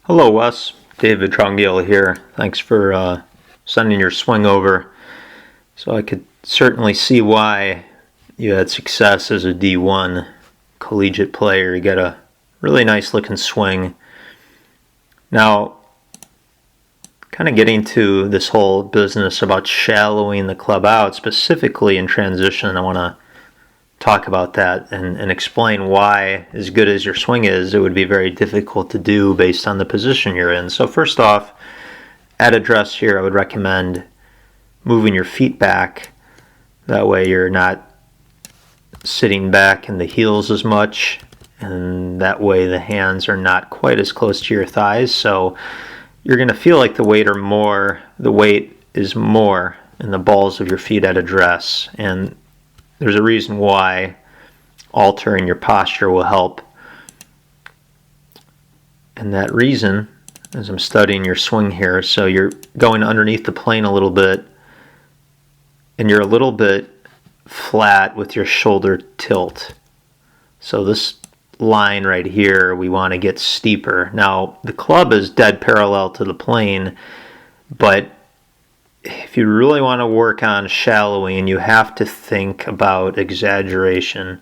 Hello, Wes. David Trongiel here. Thanks for sending your swing over. So I could certainly see why you had success as a D1 collegiate player. You got a really nice looking swing. Now, kind of getting to this whole business about shallowing the club out, specifically in transition, I want to talk about that and explain why, as good as your swing is, it would be very difficult to do based on the position you're in. So first off, at address here, I would recommend moving your feet back. That way you're not sitting back in the heels as much, and that way the hands are not quite as close to your thighs. So you're going to feel like the weight is more in the balls of your feet at address, and there's a reason why altering your posture will help. And that reason, as I'm studying your swing here, so you're going underneath the plane a little bit, and you're a little bit flat with your shoulder tilt. So this line right here, we want to get steeper. Now, the club is dead parallel to the plane, but if you really want to work on shallowing, you have to think about exaggeration.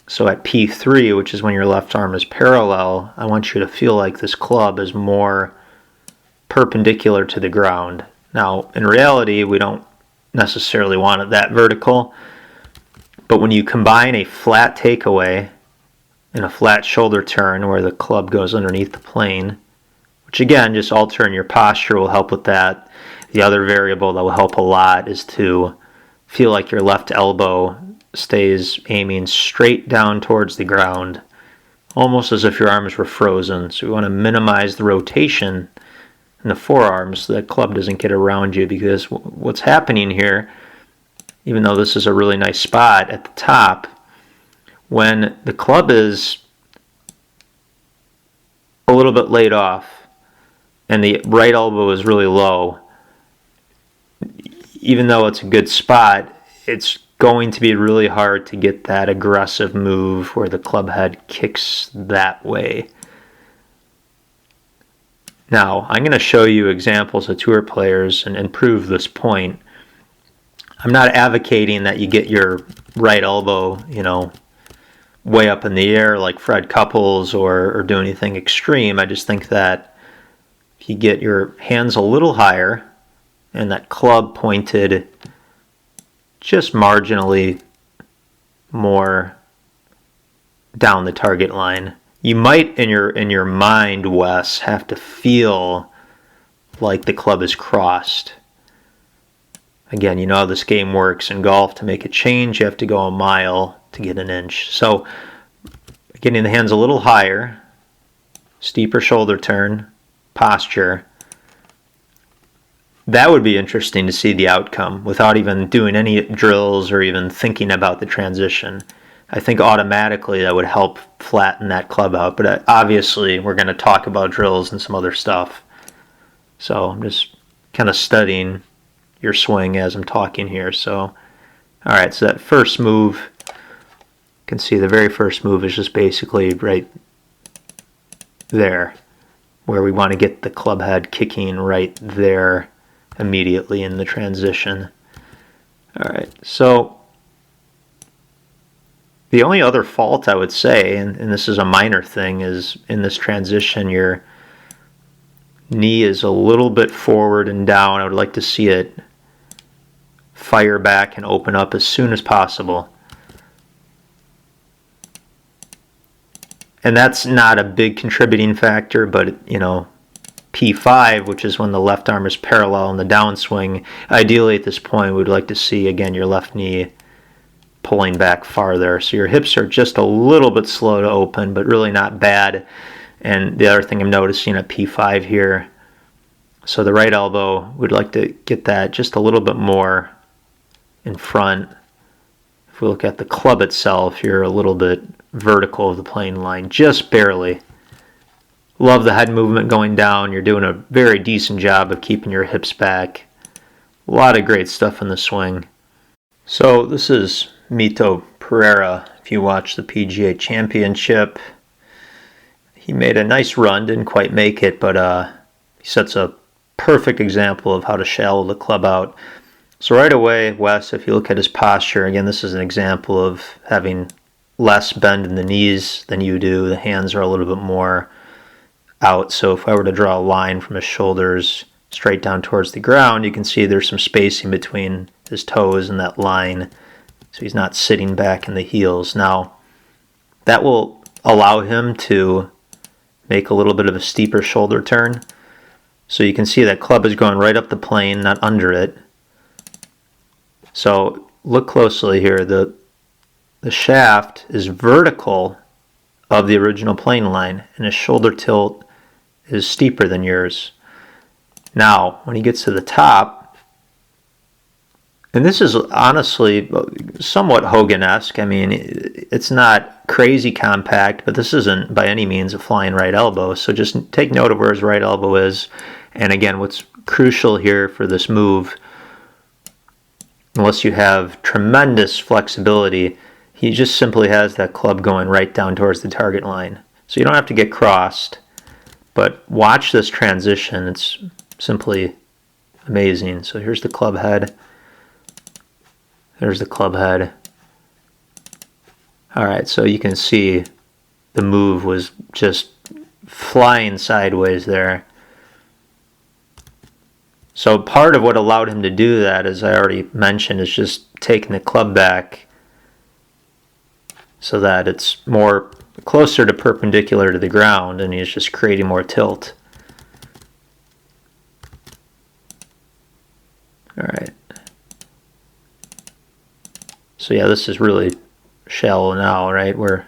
So at P3, which is when your left arm is parallel, I want you to feel like this club is more perpendicular to the ground. Now, in reality, we don't necessarily want it that vertical, but when you combine a flat takeaway and a flat shoulder turn where the club goes underneath the plane, which again, just altering your posture will help with that. The other variable that will help a lot is to feel like your left elbow stays aiming straight down towards the ground, almost as if your arms were frozen. So we want to minimize the rotation in the forearms so that club doesn't get around you, because what's happening here, even though this is a really nice spot at the top, when the club is a little bit laid off and the right elbow is really low, even though it's a good spot, it's going to be really hard to get that aggressive move where the club head kicks that way. Now, I'm going to show you examples of tour players and prove this point. I'm not advocating that you get your right elbow, way up in the air like Fred Couples or do anything extreme. I just think that if you get your hands a little higher and that club pointed just marginally more down the target line, you might in your mind, Wes, have to feel like the club is crossed. Again, you know how this game works in golf. To make a change, you have to go a mile to get an inch. So getting the hands a little higher, steeper shoulder turn, posture, that would be interesting to see the outcome without even doing any drills or even thinking about the transition. I think automatically that would help flatten that club out, but obviously we're going to talk about drills and some other stuff. So I'm just kind of studying your swing as I'm talking here. So, all right, so that first move, you can see the very first move is just basically right there, where we want to get the club head kicking right there immediately in the transition. All right, so the only other fault I would say, and this is a minor thing, is in this transition your knee is a little bit forward and down. I would like to see it fire back and open up as soon as possible. And that's not a big contributing factor, but P5, which is when the left arm is parallel in the downswing, ideally at this point we'd like to see, again, your left knee pulling back farther. So your hips are just a little bit slow to open, but really not bad. And the other thing I'm noticing at P5 here, so the right elbow, we'd like to get that just a little bit more in front. If we look at the club itself, you're a little bit vertical of the plane line, just barely. Love the head movement going down. You're doing a very decent job of keeping your hips back. A lot of great stuff in the swing. So this is Mito Pereira. If you watch the PGA Championship, he made a nice run, didn't quite make it, but he sets a perfect example of how to shallow the club out. So right away, Wes, if you look at his posture, again, this is an example of having less bend in the knees than you do. The hands are a little bit more out. So if I were to draw a line from his shoulders straight down towards the ground, you can see there's some spacing between his toes and that line. So he's not sitting back in the heels. Now, that will allow him to make a little bit of a steeper shoulder turn. So you can see that club is going right up the plane, not under it. So look closely here. The shaft is vertical of the original plane line, and his shoulder tilt is steeper than yours. Now, when he gets to the top, and this is honestly somewhat Hogan-esque. I mean, it's not crazy compact, but this isn't by any means a flying right elbow. So just take note of where his right elbow is. And again, what's crucial here for this move, unless you have tremendous flexibility, he just simply has that club going right down towards the target line. So you don't have to get crossed, but watch this transition. It's simply amazing. So here's the club head. There's the club head. All right, so you can see the move was just flying sideways there. So part of what allowed him to do that, as I already mentioned, is just taking the club back so that it's more closer to perpendicular to the ground, and he's just creating more tilt. All right. So yeah, this is really shallow now, right? We're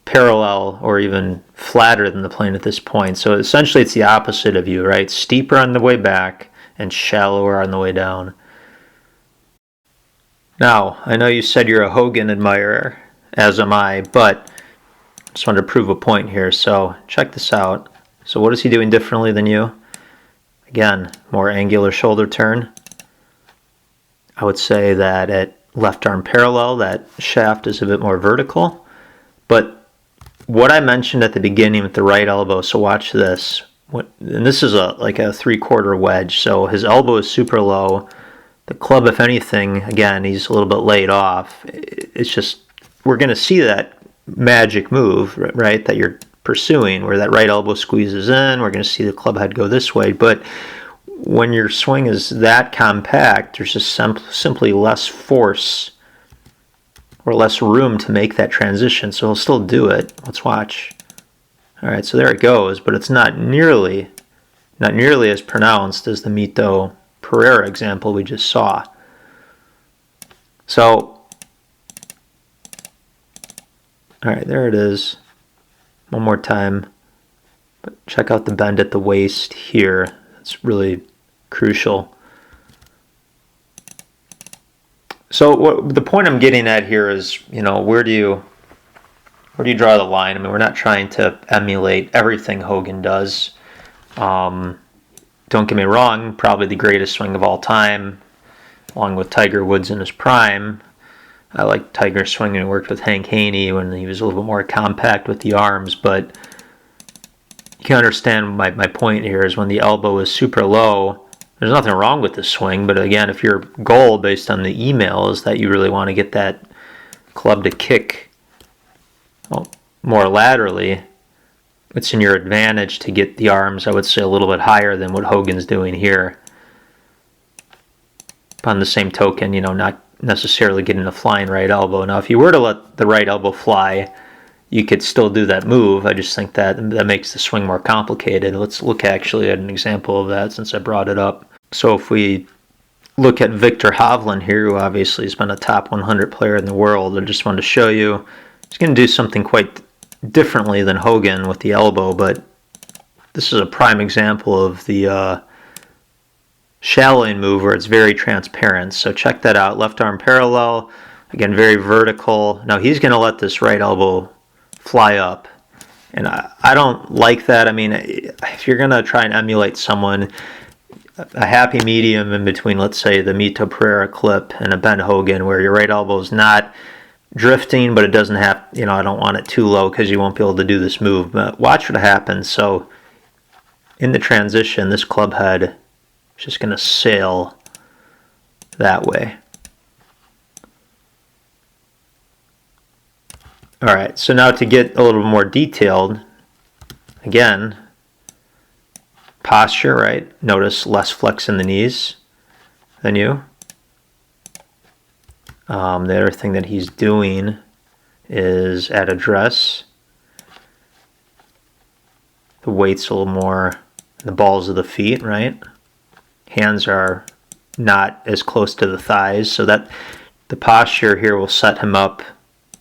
parallel or even flatter than the plane at this point. So essentially it's the opposite of you, right? Steeper on the way back and shallower on the way down. Now, I know you said you're a Hogan admirer, as am I, but I just wanted to prove a point here. So check this out. So what is he doing differently than you? Again, more angular shoulder turn. I would say that at left arm parallel, that shaft is a bit more vertical. But what I mentioned at the beginning with the right elbow, so watch this. And this is like a 3/4 wedge, so his elbow is super low. The club, if anything, again, he's a little bit laid off. It's just, we're going to see that magic move, right, that you're pursuing, where that right elbow squeezes in. We're going to see the club head go this way. But when your swing is that compact, there's just simply less force or less room to make that transition. So he'll still do it. Let's watch. All right, so there it goes, but it's not nearly as pronounced as the Mito Pereira example we just saw. So, all right, there it is. One more time. But check out the bend at the waist here. It's really crucial. So the point I'm getting at here is, where do you draw the line? I mean, we're not trying to emulate everything Hogan does. Don't get me wrong, probably the greatest swing of all time, along with Tiger Woods in his prime. I like Tiger's swing and worked with Hank Haney when he was a little bit more compact with the arms, but you can understand my point here is when the elbow is super low, there's nothing wrong with the swing, but again, if your goal based on the email is that you really want to get that club to kick more laterally, it's in your advantage to get the arms, I would say, a little bit higher than what Hogan's doing here. On the same token, not necessarily getting a flying right elbow. Now, if you were to let the right elbow fly, you could still do that move. I just think that makes the swing more complicated. Let's look actually at an example of that since I brought it up. So if we look at Viktor Hovland here, who obviously has been a top 100 player in the world, I just wanted to show you, he's going to do something quite differently than Hogan with the elbow, but this is a prime example of the shallowing move where it's very transparent. So check that out. Left arm parallel, again, very vertical. Now he's going to let this right elbow fly up, and I don't like that. I mean, if you're going to try and emulate someone, a happy medium in between, let's say, the Mito Pereira clip and a Ben Hogan, where your right elbow is not drifting, but it doesn't have, I don't want it too low because you won't be able to do this move. But watch what happens. So in the transition, this club head is just going to sail that way. All right, so now to get a little more detailed, again, posture, right? Notice less flex in the knees than you. The other thing that he's doing is at address. The weight's a little more in the balls of the feet, right? Hands are not as close to the thighs, so that the posture here will set him up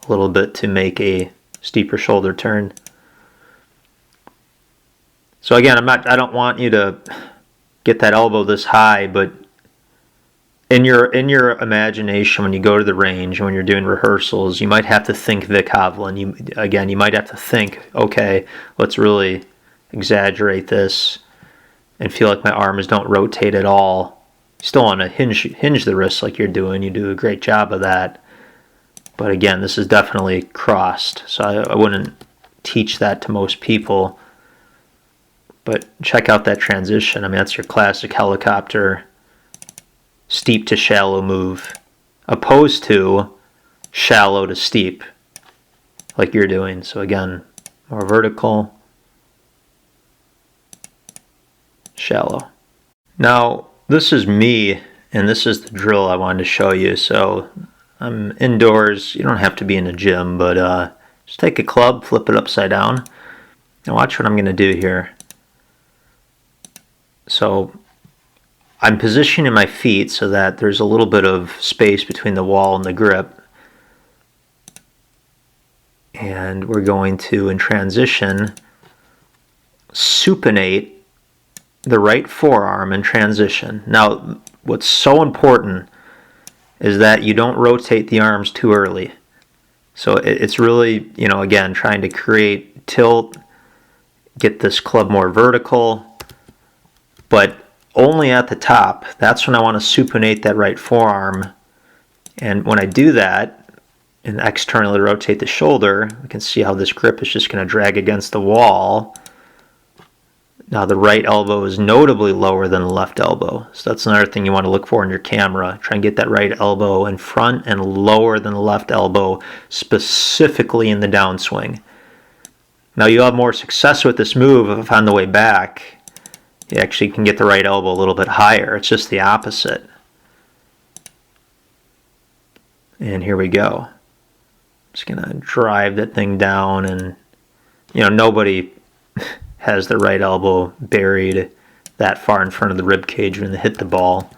a little bit to make a steeper shoulder turn. So again, I don't want you to get that elbow this high, but in your imagination, when you go to the range, when you're doing rehearsals, you might have to think Vic Hovland. You might have to think, okay, let's really exaggerate this and feel like my arms don't rotate at all. You still want to hinge the wrists like you're doing. You do a great job of that. But again, this is definitely crossed, so I wouldn't teach that to most people. But check out that transition. I mean, that's your classic helicopter steep to shallow move, opposed to shallow to steep, like you're doing. So again, more vertical, shallow. Now, this is me, and this is the drill I wanted to show you. So I'm indoors. You don't have to be in a gym, but just take a club, flip it upside down, and watch what I'm going to do here. So I'm positioning my feet so that there's a little bit of space between the wall and the grip. And we're going to, in transition, supinate the right forearm in transition. Now, what's so important is that you don't rotate the arms too early. So it's really, again, trying to create tilt, get this club more vertical, but only at the top. That's when I want to supinate that right forearm. And when I do that and externally rotate the shoulder, we can see how this grip is just going to drag against the wall. Now the right elbow is notably lower than the left elbow. So that's another thing you want to look for in your camera. Try and get that right elbow in front and lower than the left elbow, specifically in the downswing. Now you'll have more success with this move if on the way back you actually can get the right elbow a little bit higher. It's just the opposite. And here we go. Just going to drive that thing down, and nobody has the right elbow buried that far in front of the rib cage when they hit the ball.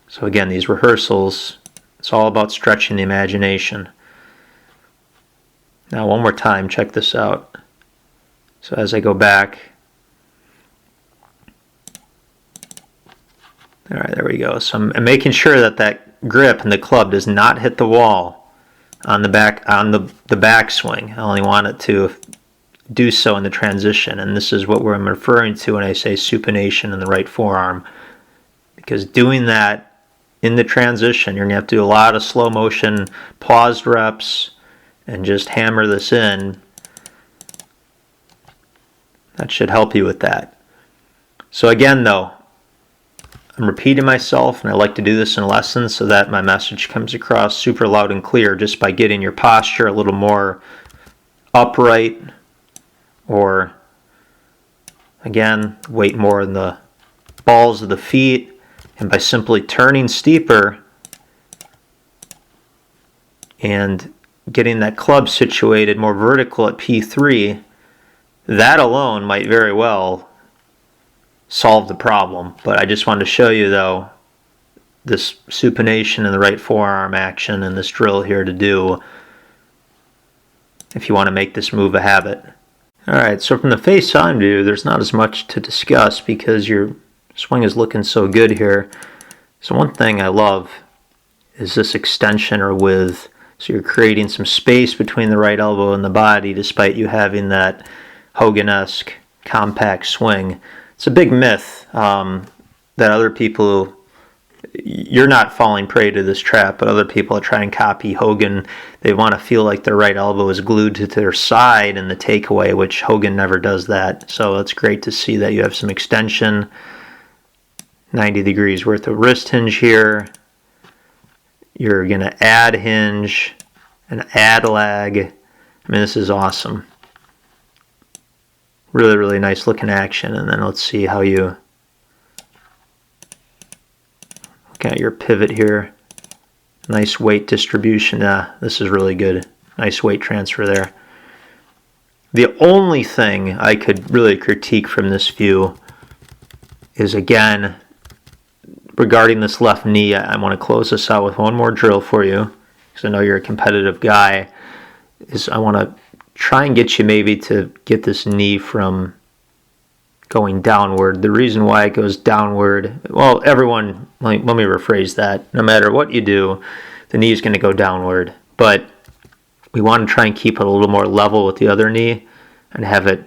So again, these rehearsals, it's all about stretching the imagination. Now one more time, check this out. So as I go back, all right, there we go. So I'm making sure that that grip and the club does not hit the wall on the backswing. I only want it to do so in the transition, and this is what I'm referring to when I say supination in the right forearm, because doing that in the transition, you're going to have to do a lot of slow motion paused reps and just hammer this in. That should help you with that. So again, though, I'm repeating myself, and I like to do this in lessons so that my message comes across super loud and clear just by getting your posture a little more upright, or again, weight more in the balls of the feet, and by simply turning steeper and getting that club situated more vertical at P3, that alone might very well solve the problem. But I just wanted to show you, though, this supination in the right forearm action and this drill here to do if you want to make this move a habit. Alright, so from the face-on view, there's not as much to discuss because your swing is looking so good here. So one thing I love is this extension or width. So you're creating some space between the right elbow and the body despite you having that Hogan-esque compact swing. It's a big myth that other people you're not falling prey to this trap, but other people that try and copy Hogan, they want to feel like their right elbow is glued to their side in the takeaway, which Hogan never does that. So it's great to see that you have some extension. 90 degrees worth of wrist hinge here. You're going to add hinge and add lag. I mean, this is awesome. Really, really nice looking action. And then let's see how you look at your pivot here. Nice weight distribution. This is really good. Nice weight transfer there. The only thing I could really critique from this view is, again, regarding this left knee. I want to close this out with one more drill for you, because I know you're a competitive guy. I want to try and get you maybe to get this knee from going downward. The reason why it goes downward, well, everyone, let me rephrase that. No matter what you do, the knee is going to go downward. But we want to try and keep it a little more level with the other knee and have it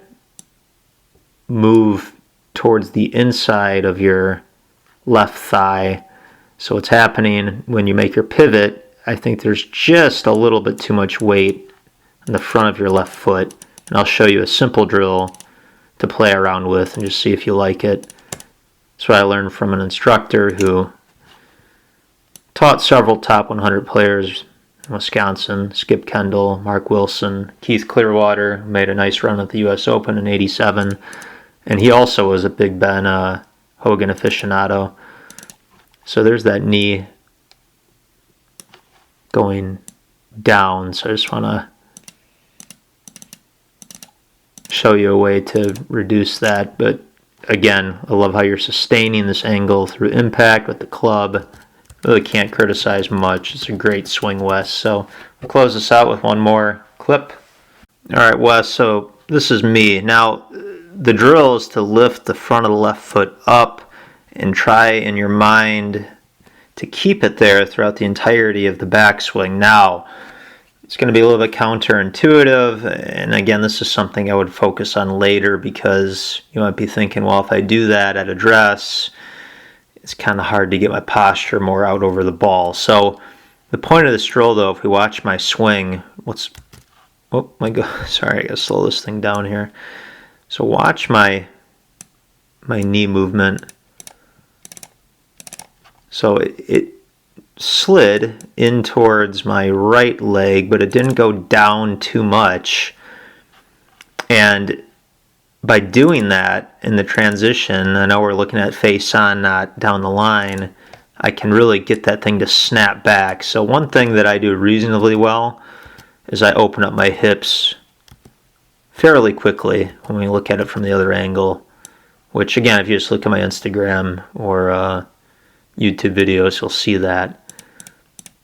move towards the inside of your left thigh. So what's happening when you make your pivot, I think there's just a little bit too much weight in the front of your left foot. And I'll show you a simple drill to play around with and just see if you like it. That's what I learned from an instructor who taught several top 100 players in Wisconsin: Skip Kendall, Mark Wilson, Keith Clearwater, who made a nice run at the US Open in '87. And he also was a Big Ben Hogan aficionado. So there's that knee going down. So I just want to show you a way to reduce that. But again, I love how you're sustaining this angle through impact with the club. Really can't criticize much. It's a great swing, Wes. So we'll close this out with one more clip. All right, Wes, so this is me. Now, the drill is to lift the front of the left foot up and try in your mind to keep it there throughout the entirety of the backswing. Now, it's going to be a little bit counterintuitive, and again, this is something I would focus on later, because you might be thinking, well, if I do that at address, it's kind of hard to get my posture more out over the ball. So the point of this drill, though, if we watch my swing, oh my God, sorry, I got to slow this thing down here. So watch my knee movement. So it slid in towards my right leg, but it didn't go down too much. And by doing that in the transition, I know we're looking at face on, not down the line, I can really get that thing to snap back. So one thing that I do reasonably well is I open up my hips fairly quickly when we look at it from the other angle, which again, if you just look at my Instagram or YouTube videos, you'll see that.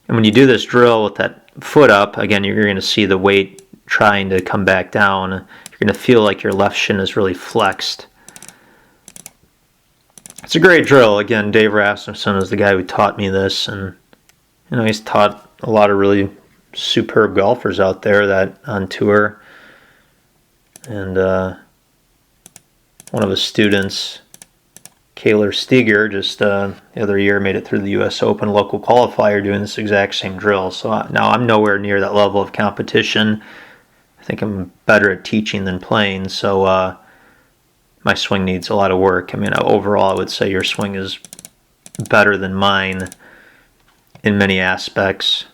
And when you do this drill with that foot up, again, you're going to see the weight trying to come back down. You're going to feel like your left shin is really flexed. It's a great drill. Again, Dave Rasmussen is the guy who taught me this, and he's taught a lot of really superb golfers out there that on tour. And one of his students, Kaylor Steger, just the other year made it through the US Open local qualifier doing this exact same drill. So now I'm nowhere near that level of competition. I think I'm better at teaching than playing, so my swing needs a lot of work. I mean, overall, I would say your swing is better than mine in many aspects.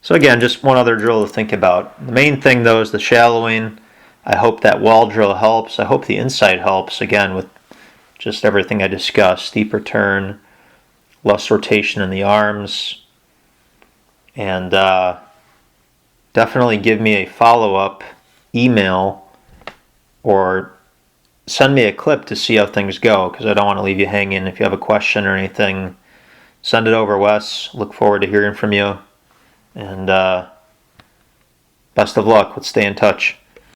So again, just one other drill to think about. The main thing, though, is the shallowing. I hope that wall drill helps. I hope the inside helps, again, with just everything I discussed. Steeper turn, less rotation in the arms, and definitely give me a follow-up email or send me a clip to see how things go, because I don't want to leave you hanging. If you have a question or anything, send it over, Wes. Look forward to hearing from you, and best of luck. Let's stay in touch.